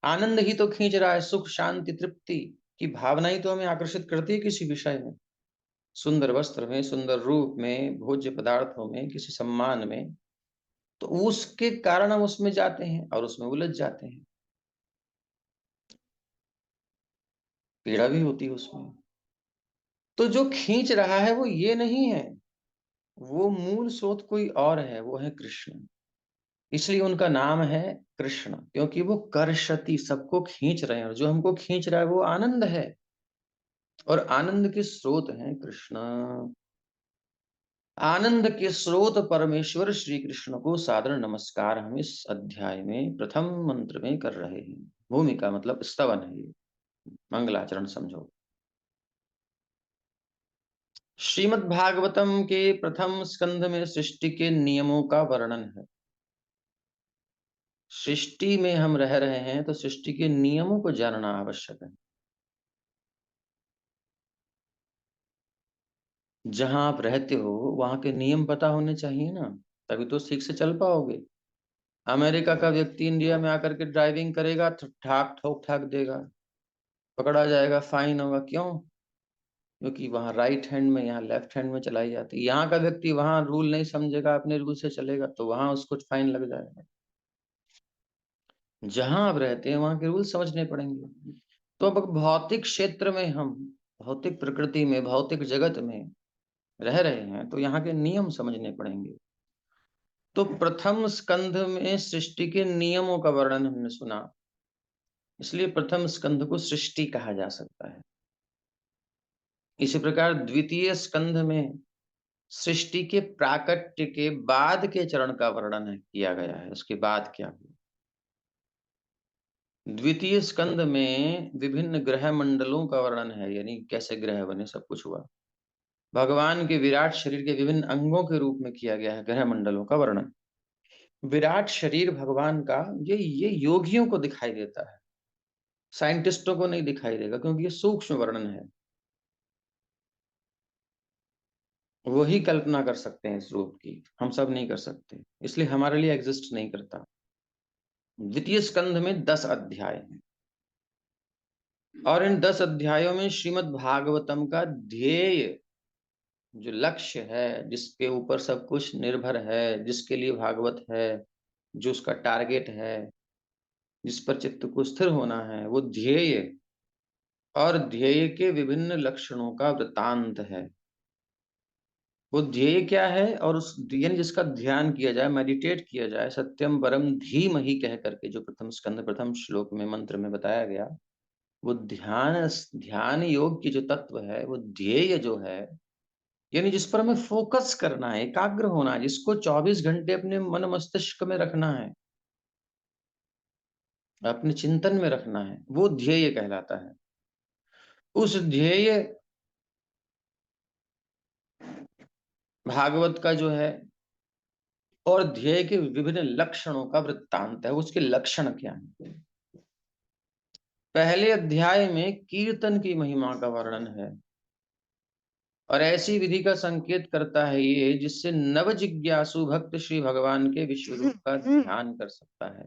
आनंद ही तो खींच रहा है, सुख शांति तृप्ति की भावना ही तो हमें आकर्षित करती है किसी विषय में। सुंदर वस्त्र में, सुंदर रूप में, भोज्य पदार्थों में, किसी सम्मान में, तो उसके कारण हम उसमें जाते हैं और उसमें उलझ जाते हैं। पीड़ा भी होती है उसमें। तो जो खींच रहा है वो ये नहीं है, वो मूल स्रोत कोई और है, वो है कृष्ण। इसलिए उनका नाम है कृष्ण, क्योंकि वो कर्षति, सबको खींच रहे हैं, और जो हमको खींच रहा है वो आनंद है, और आनंद के स्रोत हैं कृष्ण। आनंद के स्रोत परमेश्वर श्री कृष्ण को सादर नमस्कार हम इस अध्याय में प्रथम मंत्र में कर रहे हैं। भूमिका मतलब स्तवन है ये, मंगलाचरण समझो। श्रीमद् भागवतम के प्रथम स्कंध में सृष्टि के नियमों का वर्णन है। सृष्टि में हम रह रहे हैं तो सृष्टि के नियमों को जानना आवश्यक है। जहां आप रहते हो वहां के नियम पता होने चाहिए ना, तभी तो ठीक से चल पाओगे। अमेरिका का व्यक्ति इंडिया में आकर के ड्राइविंग करेगा तो ठाक ठोक ठाक देगा, पकड़ा जाएगा, फाइन होगा। क्यों? क्योंकि वहां राइट हैंड में, यहाँ लेफ्ट हैंड में चलाई जाती है। यहाँ का व्यक्ति वहां रूल नहीं समझेगा, अपने रूल से चलेगा तो वहां उसको फाइन लग जाएगा। जहां आप रहते हैं वहां के रूल समझने पड़ेंगे। तो अब भौतिक क्षेत्र में हम, भौतिक प्रकृति में, भौतिक जगत में रह रहे हैं तो यहाँ के नियम समझने पड़ेंगे। तो प्रथम स्कंध में सृष्टि के नियमों का वर्णन हमने सुना, इसलिए प्रथम स्कंध को सृष्टि कहा जा सकता है। इसी प्रकार द्वितीय स्कंध में सृष्टि के प्राकट्य के बाद के चरण का वर्णन किया गया है, उसके बाद क्या हुआ। द्वितीय स्कंद में विभिन्न ग्रह मंडलों का वर्णन है, यानी कैसे ग्रह बने, सब कुछ हुआ। भगवान के विराट शरीर के विभिन्न अंगों के रूप में किया गया है ग्रह मंडलों का वर्णन। विराट शरीर भगवान का ये योगियों को दिखाई देता है, साइंटिस्टों को नहीं दिखाई देगा, क्योंकि ये सूक्ष्म वर्णन है। वही कल्पना कर सकते हैं इस रूप की, हम सब नहीं कर सकते, इसलिए हमारे लिए एग्जिस्ट नहीं करता। द्वितीय स्कंध में 10 अध्याय हैं, और इन 10 अध्यायों में श्रीमद् भागवतम का ध्येय, जो लक्ष्य है, जिसके ऊपर सब कुछ निर्भर है, जिसके लिए भागवत है, जो उसका टारगेट है, जिस पर चित्त को स्थिर होना है, वो ध्येय और ध्येय के विभिन्न लक्षणों का वृतांत है। वो ध्येय क्या है, और उस यानी जिसका ध्यान किया जाए, मेडिटेट किया जाए, सत्यम परम धीमहि कह करके जो प्रथम स्कंद प्रथम श्लोक में मंत्र में बताया गया, वो ध्यान योग की जो तत्व है, वो ध्येय जो है, यानी जिस पर हमें फोकस करना है, एकाग्र होना है, जिसको 24 घंटे अपने मन मस्तिष्क में रखना है, अपने चिंतन में रखना है, वो ध्येय कहलाता है। उस ध्येय भागवत का जो है, और ध्येय के विभिन्न लक्षणों का वृत्तांत है। उसके लक्षण क्या है? पहले अध्याय में कीर्तन की महिमा का वर्णन है, और ऐसी विधि का संकेत करता है ये जिससे नव जिज्ञासु भक्त श्री भगवान के विश्व रूप का ध्यान कर सकता है।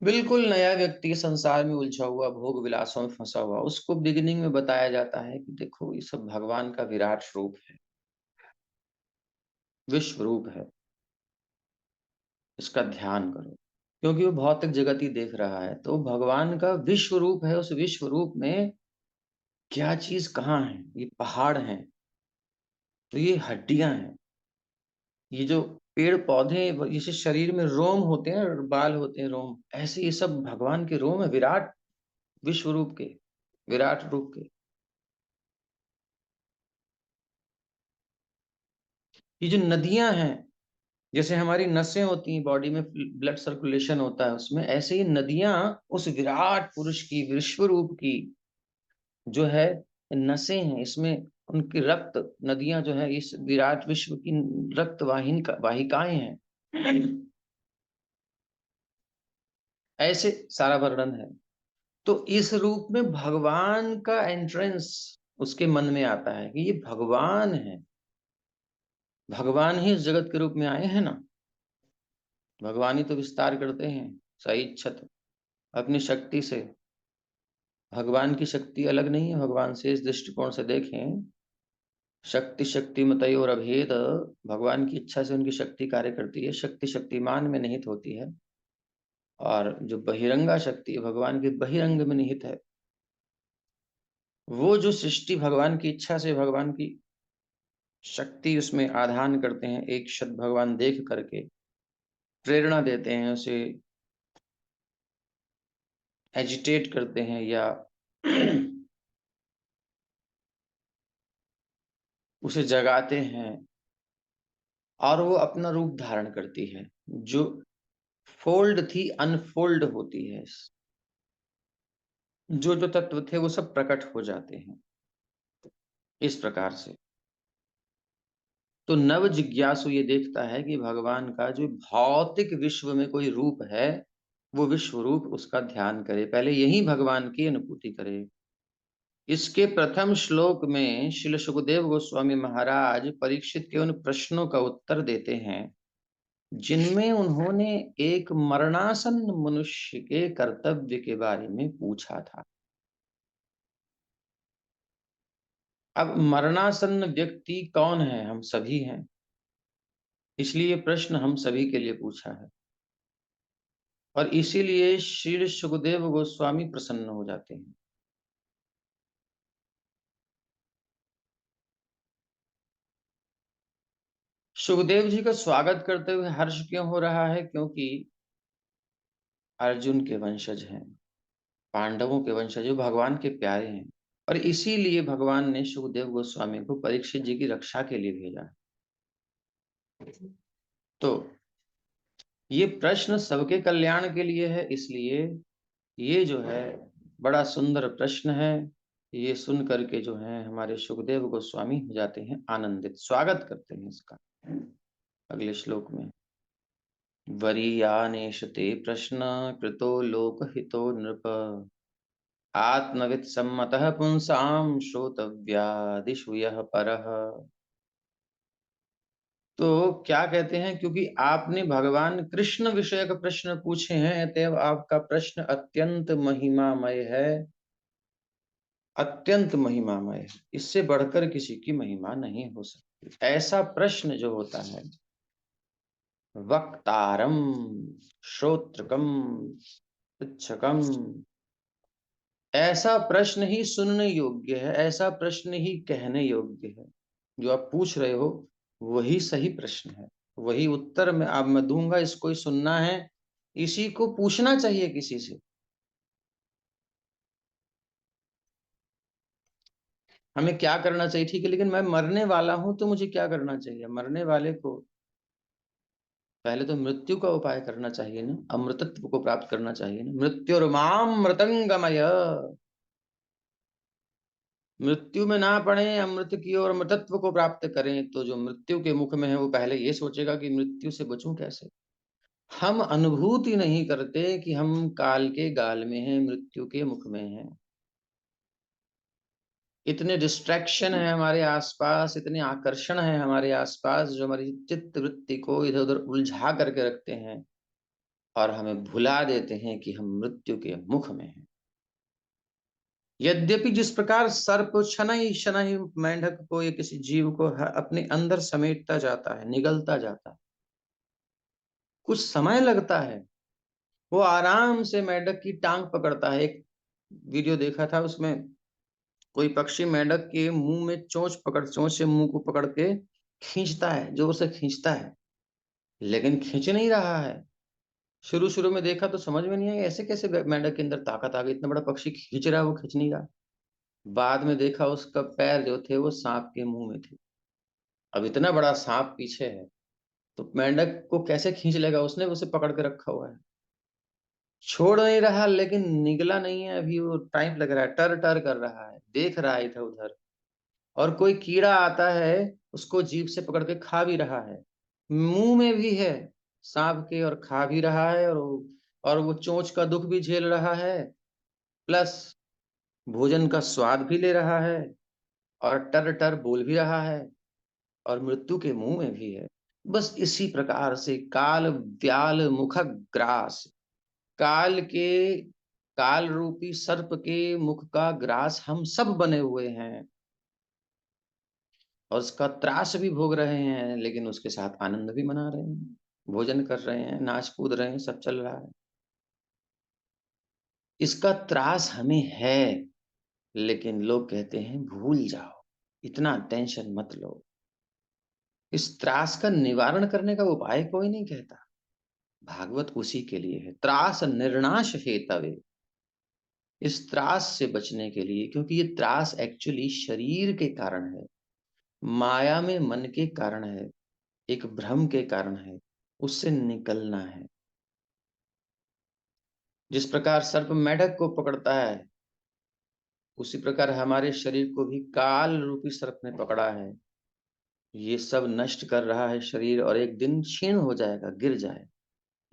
बिल्कुल नया व्यक्ति संसार में उलझा हुआ, भोग विलासों में फंसा हुआ, उसको बिगिनिंग में बताया जाता है कि देखो ये सब भगवान का विराट रूप है, विश्व रूप है, इसका ध्यान करो। क्योंकि वो भौतिक जगत ही देख रहा है, तो भगवान का विश्व रूप है, उस विश्व रूप में क्या चीज कहाँ है? ये पहाड़ हैं, तो ये हड्डियां हैं, ये जो पेड़ पौधे जैसे शरीर में रोम होते हैं, बाल होते हैं, रोम, ऐसे ये सब भगवान के रोम है, विराट विश्व रूप के, विराट रूप के। ये जो नदियां हैं, जैसे हमारी नसें होती हैं बॉडी में, ब्लड सर्कुलेशन होता है उसमें, ऐसे ही नदियां उस विराट पुरुष की, विश्व रूप की जो है नसें हैं, इसमें उनकी रक्त नदियां जो है इस विराट विश्व की रक्त वाहिकाएं हैं। ऐसे सारा वर्णन है। तो इस रूप में भगवान का एंट्रेंस उसके मन में आता है कि ये भगवान है, भगवान ही इस जगत के रूप में आए हैं ना, भगवान ही तो विस्तार करते हैं सही इच्छत अपनी शक्ति से। भगवान की शक्ति अलग नहीं है, भगवान से इस दृष्टिकोण से देखें, शक्ति शक्तिमतयोर अभेद, भगवान की इच्छा से उनकी शक्ति कार्य करती है, शक्ति शक्तिमान में निहित होती है, और जो बहिरंगा शक्ति भगवान के बहिरंग में निहित है, वो जो सृष्टि भगवान की इच्छा से, भगवान की शक्ति उसमें आधान करते हैं, एक शब्द भगवान देख करके प्रेरणा देते हैं, उसे एजिटेट करते हैं या उसे जगाते हैं, और वो अपना रूप धारण करती है, जो फोल्ड थी अनफोल्ड होती है, जो जो तत्व थे वो सब प्रकट हो जाते हैं इस प्रकार से। तो नव जिज्ञासु ये देखता है कि भगवान का जो भौतिक विश्व में कोई रूप है, वो विश्व रूप उसका ध्यान करे, पहले यही भगवान की अनुभूति करे। इसके प्रथम श्लोक में श्रील सुखदेव गोस्वामी महाराज परीक्षित के उन प्रश्नों का उत्तर देते हैं जिनमें उन्होंने एक मरणासन्न मनुष्य के कर्तव्य के बारे में पूछा था। अब मरणासन्न व्यक्ति कौन है? हम सभी हैं, इसलिए प्रश्न हम सभी के लिए पूछा है, और इसीलिए श्री सुखदेव गोस्वामी प्रसन्न हो जाते हैं। सुखदेव जी का स्वागत करते हुए हर्ष क्यों हो रहा है? क्योंकि अर्जुन के वंशज हैं, पांडवों के वंशज, जो भगवान के प्यारे हैं, और इसीलिए भगवान ने सुखदेव गोस्वामी को परीक्षित जी की रक्षा के लिए भेजा। तो ये प्रश्न सबके कल्याण के लिए है, इसलिए ये जो है बड़ा सुंदर प्रश्न है। ये सुन करके जो है हमारे सुखदेव गोस्वामी हो जाते हैं आनंदित, स्वागत करते हैं इसका। अगले श्लोक में वरीयानेश ते प्रश्न कृतो लोकहितो नृप आत्मवित् सम्मतः पुंसाम श्रोतव्यादिषु यः परः। तो क्या कहते हैं? क्योंकि आपने भगवान कृष्ण विषयक प्रश्न पूछे हैं, अतएव आपका प्रश्न अत्यंत महिमामय है, अत्यंत महिमामय है, इससे बढ़कर किसी की महिमा नहीं हो सकती। ऐसा प्रश्न जो होता है, वक्तारम श्रोत्रकम पृच्छकम, ऐसा प्रश्न ही सुनने योग्य है, ऐसा प्रश्न ही कहने योग्य है। जो आप पूछ रहे हो वही सही प्रश्न है, वही उत्तर में अब मैं दूंगा, इसको ही सुनना है, इसी को पूछना चाहिए किसी से। हमें क्या करना चाहिए? ठीक है, लेकिन मैं मरने वाला हूं तो मुझे क्या करना चाहिए? मरने वाले को पहले तो मृत्यु का उपाय करना चाहिए ना, अमृतत्व को प्राप्त करना चाहिए ना। मृत्युर्माम मृतंगमय, मृत्यु में ना पड़े, अमृत की ओर अमृतत्व को प्राप्त करें। तो जो मृत्यु के मुख में है वो पहले ये सोचेगा कि मृत्यु से बचूं कैसे। हम अनुभूति नहीं करते कि हम काल के गाल में हैं, मृत्यु के मुख में हैं। इतने डिस्ट्रैक्शन है हमारे आसपास, इतने आकर्षण है हमारे आसपास, जो हमारी चित्त वृत्ति को इधर उधर उलझा करके रखते हैं, और हमें भुला देते हैं कि हम मृत्यु के मुख में हैं। यद्यपि जिस प्रकार सर्प शनैः शनैः मेंढक को या किसी जीव को अपने अंदर समेटता जाता है, निगलता जाता है, कुछ समय लगता है, वो आराम से मेंढक की टांग पकड़ता है। एक वीडियो देखा था, उसमें कोई पक्षी मेंढक के मुंह में चोंच से मुंह को पकड़ के खींचता है, जोर से खींचता है, लेकिन खींच नहीं रहा है। शुरू-शुरू में देखा तो समझ में नहीं आया ऐसे कैसे मेंढक के अंदर ताकत आ गई, इतना बड़ा पक्षी खींच रहा है, वो खींच नहीं रहा। बाद में देखा उसका पैर जो थे वो साँप के मुँह में थे। अब इतना बड़ा साँप पीछे है, तो मेंढक को कैसे खींच लेगा? उसने उसे पकड़ के रखा हुआ है। छोड़ नहीं रहा लेकिन निगला नहीं है अभी वो टाइम लग रहा है, टर-टर कर रहा है, देख रहा है इधर-उधर और कोई कीड़ा आता है, उसको जीभ से पकड़ के खा भी रहा है। मुँह में भी है साँप के और खा भी रहा है और वो चोंच का दुःख भी झेल रहा है, प्लस भोजन का स्वाद भी ले रहा है और टर-टर बोल भी रहा है और मृत्यु के मुँह में भी है। बस इसी प्रकार से काल व्याल मुखग्रास काल के काल रूपी सर्प के मुख का ग्रास हम सब बने हुए हैं और उसका त्रास भी भोग रहे हैं, लेकिन उसके साथ आनंद भी मना रहे हैं, भोजन कर रहे हैं, नाच-कूद रहे हैं, सब चल रहा है। इसका त्रास हमें है, लेकिन लोग कहते हैं भूल जाओ, इतना टेंशन मत लो। इस त्रास का निवारण करने का उपाय कोई नहीं कहता। भागवत उसी के लिए है, त्रास निर्णाश हेतवे। इस त्रास से बचने के लिए क्योंकि ये त्रास एक्चुअली शरीर के कारण है, माया में मन के कारण है, एक भ्रम के कारण है, उससे निकलना है। जिस प्रकार सर्प मेढक को पकड़ता है, उसी प्रकार हमारे शरीर को भी काल रूपी सर्प ने पकड़ा है। ये सब नष्ट कर रहा है शरीर और एक दिन क्षीण हो जाएगा, गिर जाएगा।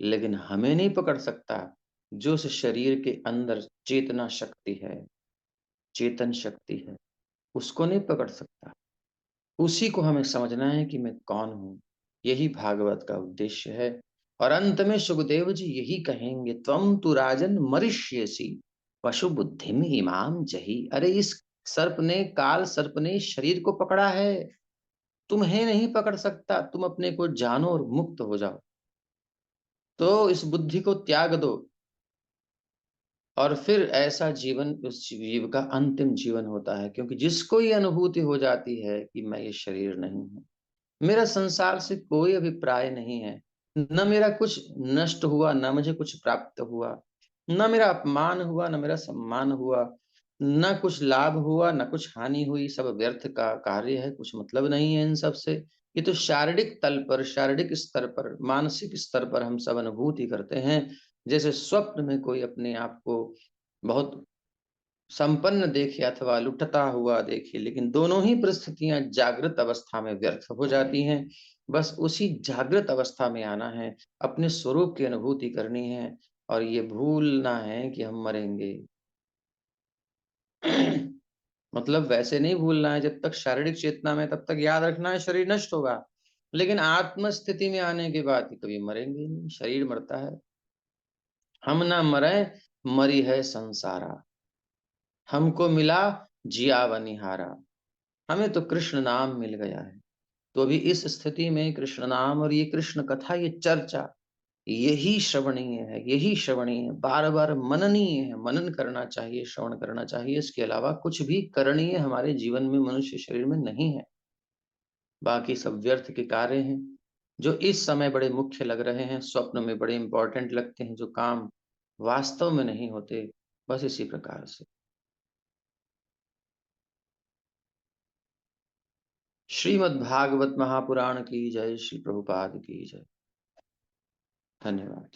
लेकिन हमें नहीं पकड़ सकता, जो उस शरीर के अंदर चेतना शक्ति है, चेतन शक्ति है, उसको नहीं पकड़ सकता। उसी को हमें समझना है कि मैं कौन हूँ, यही भागवत का उद्देश्य है। और अंत में सुखदेव जी यही कहेंगे, त्वम तु राजन मरिष्यसि पशु बुद्धिम इमाम जहि। अरे इस सर्प ने, काल सर्प ने शरीर को पकड़ा है, तुम्हें नहीं पकड़ सकता, तुम अपने को जानो और मुक्त हो जाओ। तो इस बुद्धि को त्याग दो और फिर ऐसा जीवन उस जीव का अंतिम जीवन होता है, क्योंकि जिसको ये अनुभूति हो जाती है कि मैं ये शरीर नहीं हूँ, मेरा संसार से कोई अभिप्राय नहीं है, न मेरा कुछ नष्ट हुआ, न मुझे कुछ प्राप्त हुआ, न मेरा अपमान हुआ, न मेरा सम्मान हुआ, न कुछ लाभ हुआ, न कुछ हानि हुई, सब व्यर्थ का कार्य है, कुछ मतलब नहीं है इन सब से। ये तो शारीरिक तल पर, शारीरिक स्तर पर, मानसिक स्तर पर हम सब अनुभूति करते हैं। जैसे स्वप्न में कोई अपने आप को बहुत संपन्न देखे अथवा लुटता हुआ देखे, लेकिन दोनों ही परिस्थितियां जागृत अवस्था में व्यर्थ हो जाती हैं। बस उसी जागृत अवस्था में आना है, अपने स्वरूप की अनुभूति करनी है और ये भूलना है कि हम मरेंगे। मतलब वैसे नहीं भूलना है, जब तक शारीरिक चेतना में तब तक याद रखना है शरीर नष्ट होगा, लेकिन आत्म स्थिति में आने के बाद कभी मरेंगे ही नहीं, शरीर मरता है। हम ना मरे, मरी है संसारा, हमको मिला जिया बनिहारा। हमें तो कृष्ण नाम मिल गया है। तो अभी इस स्थिति में कृष्ण नाम और ये कृष्ण कथा, ये चर्चा, यही श्रवणीय है, यही श्रवणीय है, बार-बार मननीय है, मनन करना चाहिए, श्रवण करना चाहिए। इसके अलावा कुछ भी करणीय हमारे जीवन में, मनुष्य शरीर में नहीं है। बाकी सब व्यर्थ के कार्य हैं, जो इस समय बड़े मुख्य लग रहे हैं, स्वप्न में बड़े इम्पोर्टेंट लगते हैं, जो काम वास्तव में नहीं होते, बस इसी प्रकार से। श्रीमद्भागवत महापुराण की जय, श्री प्रभुपाद की जय। धन्यवाद।